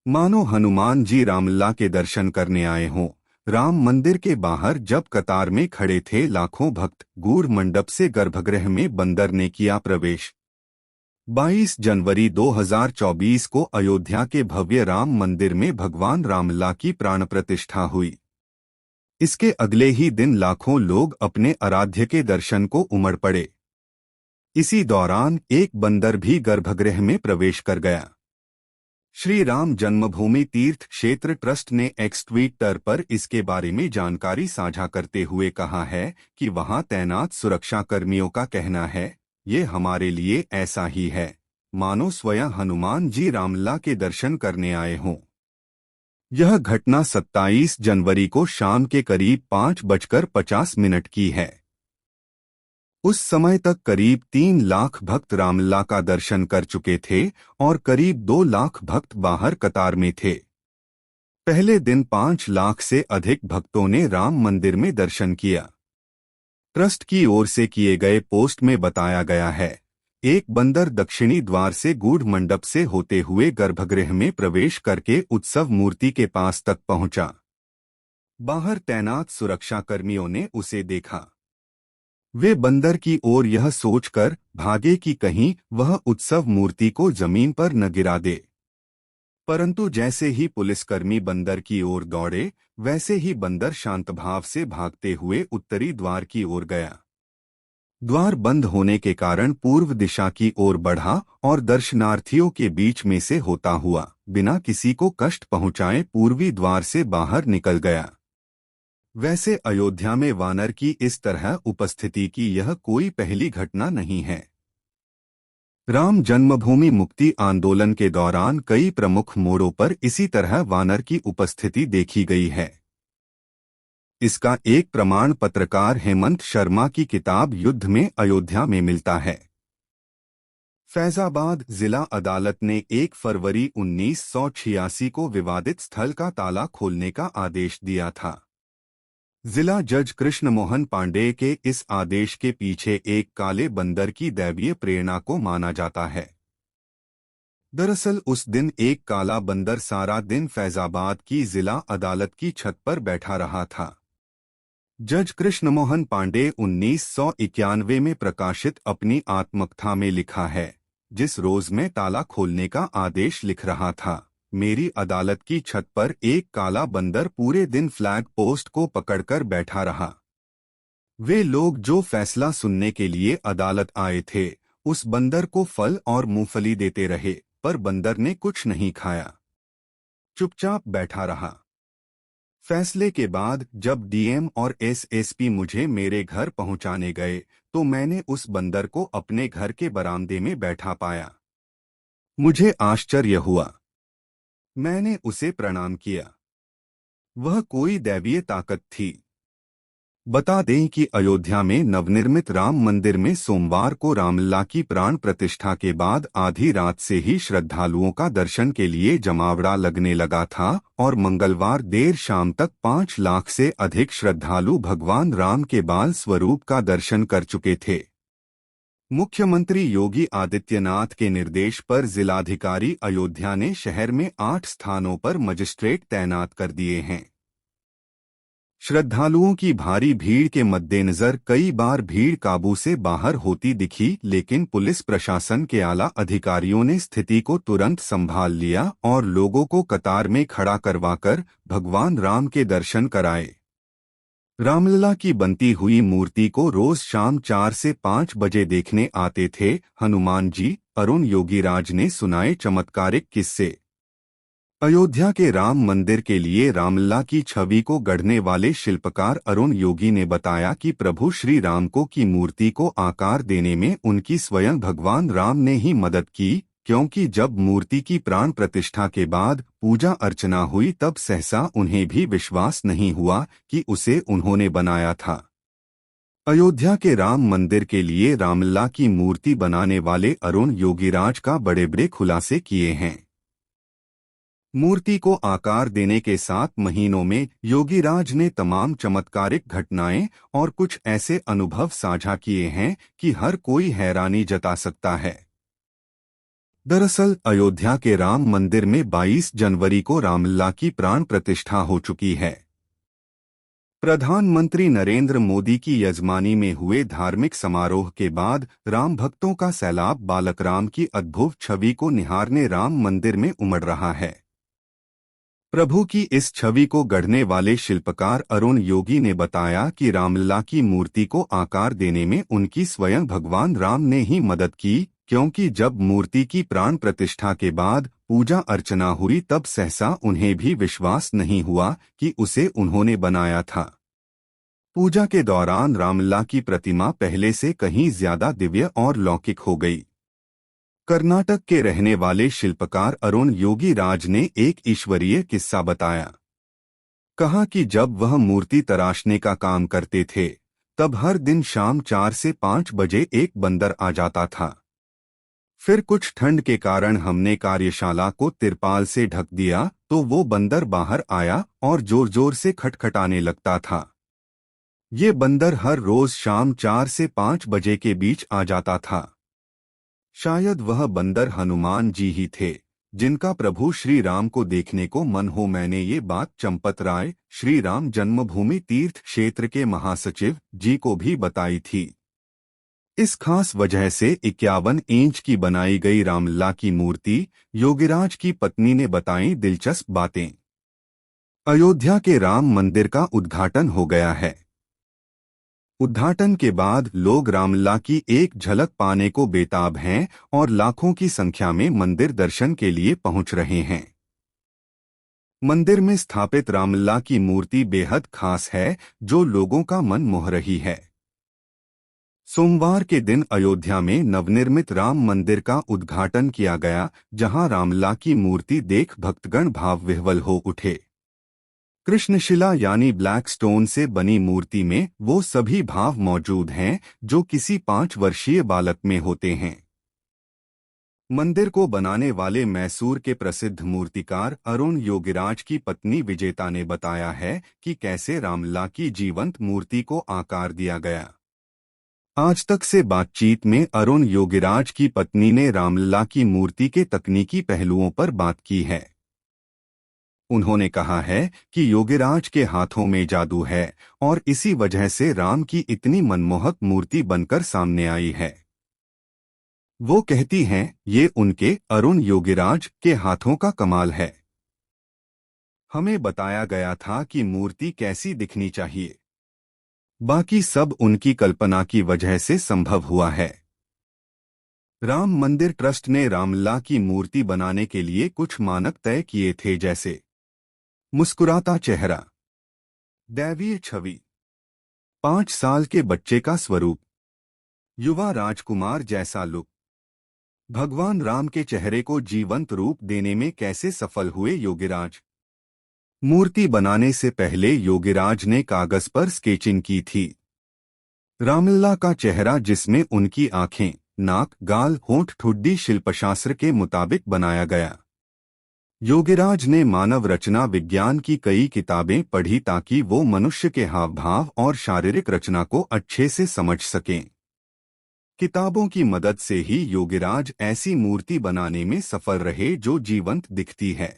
मानो हनुमान जी रामलला के दर्शन करने आए हों। राम मंदिर के बाहर जब कतार में खड़े थे लाखों भक्त, गूढ़ मंडप से गर्भगृह में बंदर ने किया प्रवेश। 22 जनवरी 2024 को अयोध्या के भव्य राम मंदिर में भगवान रामलला की प्राण प्रतिष्ठा हुई। इसके अगले ही दिन लाखों लोग अपने आराध्य के दर्शन को उमड़ पड़े। इसी दौरान एक बंदर भी गर्भगृह में प्रवेश कर गया। श्री राम जन्मभूमि तीर्थ क्षेत्र ट्रस्ट ने एक्स ट्विटर पर इसके बारे में जानकारी साझा करते हुए कहा है कि वहां तैनात सुरक्षा कर्मियों का कहना है, ये हमारे लिए ऐसा ही है मानो स्वयं हनुमान जी रामलला के दर्शन करने आए हों। यह घटना 27 जनवरी को शाम के करीब 5:50 की है। उस समय तक करीब 3 लाख भक्त रामलला का दर्शन कर चुके थे और करीब 2 लाख भक्त बाहर कतार में थे। पहले दिन 5 लाख से अधिक भक्तों ने राम मंदिर में दर्शन किया। ट्रस्ट की ओर से किए गए पोस्ट में बताया गया है, एक बंदर दक्षिणी द्वार से गूढ़ मंडप से होते हुए गर्भगृह में प्रवेश करके उत्सव मूर्ति के पास तक पहुंचा। बाहर तैनात सुरक्षाकर्मियों ने उसे देखा। वे बंदर की ओर यह सोचकर भागे कि कहीं वह उत्सव मूर्ति को जमीन पर न गिरा दे। परंतु जैसे ही पुलिसकर्मी बंदर की ओर दौड़े, वैसे ही बंदर शांत भाव से भागते हुए उत्तरी द्वार की ओर गया। द्वार बंद होने के कारण पूर्व दिशा की ओर बढ़ा और दर्शनार्थियों के बीच में से होता हुआ बिना किसी को कष्ट पहुंचाए पूर्वी द्वार से बाहर निकल गया। वैसे अयोध्या में वानर की इस तरह उपस्थिति की यह कोई पहली घटना नहीं है। राम जन्मभूमि मुक्ति आंदोलन के दौरान कई प्रमुख मोड़ों पर इसी तरह वानर की उपस्थिति देखी गई है। इसका एक प्रमाण पत्रकार हेमंत शर्मा की किताब युद्ध में अयोध्या में मिलता है। फैजाबाद जिला अदालत ने 1 फरवरी 1986 को विवादित स्थल का ताला खोलने का आदेश दिया था। जिला जज कृष्ण मोहन पांडेय के इस आदेश के पीछे एक काले बंदर की दैवीय प्रेरणा को माना जाता है। दरअसल उस दिन एक काला बंदर सारा दिन फैजाबाद की जिला अदालत की छत पर बैठा रहा था। जज कृष्ण मोहन पांडेय 1991 में प्रकाशित अपनी आत्मकथा में लिखा है, जिस रोज मैं ताला खोलने का आदेश लिख रहा था, मेरी अदालत की छत पर एक काला बंदर पूरे दिन फ्लैग पोस्ट को पकड़कर बैठा रहा। वे लोग जो फैसला सुनने के लिए अदालत आए थे, उस बंदर को फल और मूंगफली देते रहे, पर बंदर ने कुछ नहीं खाया, चुपचाप बैठा रहा। फैसले के बाद जब डीएम और एसएसपी मुझे मेरे घर पहुंचाने गए, तो मैंने उस बंदर को अपने घर के बरामदे में बैठा पाया। मुझे आश्चर्य हुआ। मैंने उसे प्रणाम किया। वह कोई दैवीय ताकत थी। बता दें कि अयोध्या में नवनिर्मित राम मंदिर में सोमवार को रामलला की प्राण प्रतिष्ठा के बाद आधी रात से ही श्रद्धालुओं का दर्शन के लिए जमावड़ा लगने लगा था और मंगलवार देर शाम तक 5 लाख से अधिक श्रद्धालु भगवान राम के बाल स्वरूप का दर्शन कर चुके थे। मुख्यमंत्री योगी आदित्यनाथ के निर्देश पर जिलाधिकारी अयोध्या ने शहर में 8 स्थानों पर मजिस्ट्रेट तैनात कर दिए हैं। श्रद्धालुओं की भारी भीड़ के मद्देनजर कई बार भीड़ काबू से बाहर होती दिखी, लेकिन पुलिस प्रशासन के आला अधिकारियों ने स्थिति को तुरंत संभाल लिया और लोगों को कतार में खड़ा करवाकर भगवान राम के दर्शन कराए। रामलला की बनती हुई मूर्ति को रोज शाम 4 से 5 बजे देखने आते थे हनुमान जी। अरुण योगीराज ने सुनाए चमत्कारिक किस्से। अयोध्या के राम मंदिर के लिए रामलला की छवि को गढ़ने वाले शिल्पकार अरुण योगी ने बताया कि प्रभु श्री राम को की मूर्ति को आकार देने में उनकी स्वयं भगवान राम ने ही मदद की, क्योंकि जब मूर्ति की प्राण प्रतिष्ठा के बाद पूजा अर्चना हुई तब सहसा उन्हें भी विश्वास नहीं हुआ कि उसे उन्होंने बनाया था। अयोध्या के राम मंदिर के लिए रामलला की मूर्ति बनाने वाले अरुण योगीराज का बड़े खुलासे किए हैं। मूर्ति को आकार देने के 7 महीनों में योगीराज ने तमाम चमत्कारिक घटनाएं और कुछ ऐसे अनुभव साझा किए हैं कि हर कोई हैरानी जता सकता है। दरअसल अयोध्या के राम मंदिर में 22 जनवरी को रामलला की प्राण प्रतिष्ठा हो चुकी है। प्रधानमंत्री नरेंद्र मोदी की यजमानी में हुए धार्मिक समारोह के बाद राम भक्तों का सैलाब बालक राम की अद्भुत छवि को निहारने राम मंदिर में उमड़ रहा है। प्रभु की इस छवि को गढ़ने वाले शिल्पकार अरुण योगी ने बताया कि रामलला की मूर्ति को आकार देने में उनकी स्वयं भगवान राम ने ही मदद की, क्योंकि जब मूर्ति की प्राण प्रतिष्ठा के बाद पूजा अर्चना हुई तब सहसा उन्हें भी विश्वास नहीं हुआ कि उसे उन्होंने बनाया था। पूजा के दौरान रामलला की प्रतिमा पहले से कहीं ज्यादा दिव्य और लौकिक हो गई। कर्नाटक के रहने वाले शिल्पकार अरुण योगी राज ने एक ईश्वरीय किस्सा बताया। कहा कि जब वह मूर्ति तराशने का काम करते थे तब हर दिन शाम 4 से 5 बजे एक बंदर आ जाता था। फिर कुछ ठंड के कारण हमने कार्यशाला को तिरपाल से ढक दिया तो वो बंदर बाहर आया और जोर जोर से खटखटाने लगता था। ये बंदर हर रोज शाम 4 से 5 बजे के बीच आ जाता था। शायद वह बंदर हनुमान जी ही थे जिनका प्रभु श्री राम को देखने को मन हो। मैंने ये बात चंपत राय, श्री राम जन्मभूमि तीर्थ क्षेत्र के महासचिव जी को भी बताई थी। इस खास वजह से 51 इंच की बनाई गई रामलला की मूर्ति योगीराज की पत्नी ने बताई दिलचस्प बातें। अयोध्या के राम मंदिर का उद्घाटन हो गया है। उद्घाटन के बाद लोग रामलला की एक झलक पाने को बेताब हैं और लाखों की संख्या में मंदिर दर्शन के लिए पहुंच रहे हैं। मंदिर में स्थापित रामलला की मूर्ति बेहद खास है जो लोगों का मन मोह रही है। सोमवार के दिन अयोध्या में नवनिर्मित राम मंदिर का उद्घाटन किया गया, जहां रामलला की मूर्ति देख भक्तगण भाव विह्वल हो उठे। कृष्णशिला यानी ब्लैक स्टोन से बनी मूर्ति में वो सभी भाव मौजूद हैं जो किसी 5 वर्षीय बालक में होते हैं। मंदिर को बनाने वाले मैसूर के प्रसिद्ध मूर्तिकार अरुण योगीराज की पत्नी विजेता ने बताया है कि कैसे रामलला की जीवंत मूर्ति को आकार दिया गया। आज तक से बातचीत में अरुण योगीराज की पत्नी ने रामलला की मूर्ति के तकनीकी पहलुओं पर बात की है। उन्होंने कहा है कि योगीराज के हाथों में जादू है और इसी वजह से राम की इतनी मनमोहक मूर्ति बनकर सामने आई है। वो कहती हैं, ये उनके अरुण योगीराज के हाथों का कमाल है। हमें बताया गया था कि मूर्ति कैसी दिखनी चाहिए, बाकी सब उनकी कल्पना की वजह से संभव हुआ है। राम मंदिर ट्रस्ट ने रामलला की मूर्ति बनाने के लिए कुछ मानक तय किए थे, जैसे मुस्कुराता चेहरा, दैवीय छवि, 5 साल के बच्चे का स्वरूप, युवा राजकुमार जैसा लुक। भगवान राम के चेहरे को जीवंत रूप देने में कैसे सफल हुए योगीराज। मूर्ति बनाने से पहले योगीराज ने कागज पर स्केचिंग की थी। रामलला का चेहरा, जिसमें उनकी आंखें, नाक, गाल, होंठ, ठुड्डी शिल्पशास्त्र के मुताबिक बनाया गया। योगीराज ने मानव रचना विज्ञान की कई किताबें पढ़ी ताकि वो मनुष्य के हाव भाव और शारीरिक रचना को अच्छे से समझ सकें। किताबों की मदद से ही योगीराज ऐसी मूर्ति बनाने में सफल रहे जो जीवंत दिखती है।